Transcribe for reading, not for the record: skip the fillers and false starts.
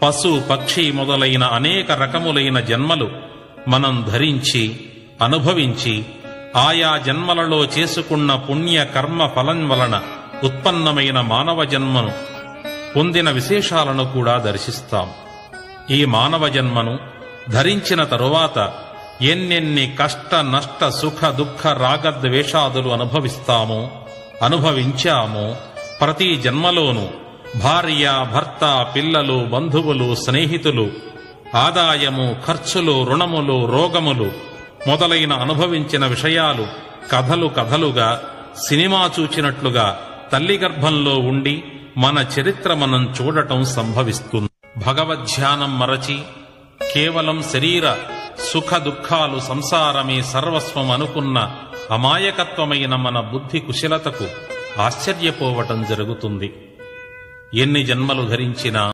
పశు పక్షి మొదలైన అనేక రకములైన జన్మలు మనం ధరించి అనుభవించి ఆయా జన్మలలో చేసుకున్న పుణ్య కర్మ ఫలం వలన ఉత్పన్నమైన మానవ జన్మను పొందిన విశేషాలను కూడా దర్శిస్తాం. ఈ మానవ జన్మను ధరించిన తరువాత ఎన్నెన్ని కష్ట నష్ట సుఖ దుఃఖ రాగద్వేషాదులు అనుభవించామో ప్రతి జన్మలోనూ భార్య భర్త పిల్లలు బంధువులు స్నేహితులు ఆదాయము ఖర్చులు రుణములు రోగములు మొదలైన అనుభవించిన విషయాలు కథలుగా సినిమా చూచినట్లుగా తల్లి గర్భంలో ఉండి మన చరిత్ర మనం చూడటం సంభవిస్తుంది. భగవద్ధ్యానం మరచి కేవలం శరీర సుఖ దుఃఖాలు సంసారమే సర్వస్వం అనుకున్న అమాయకత్వమైన మన బుద్ధి కుశలతకు ఆశ్చర్యపోవటం జరుగుతుంది. ఎన్ని జన్మలు ధరించినా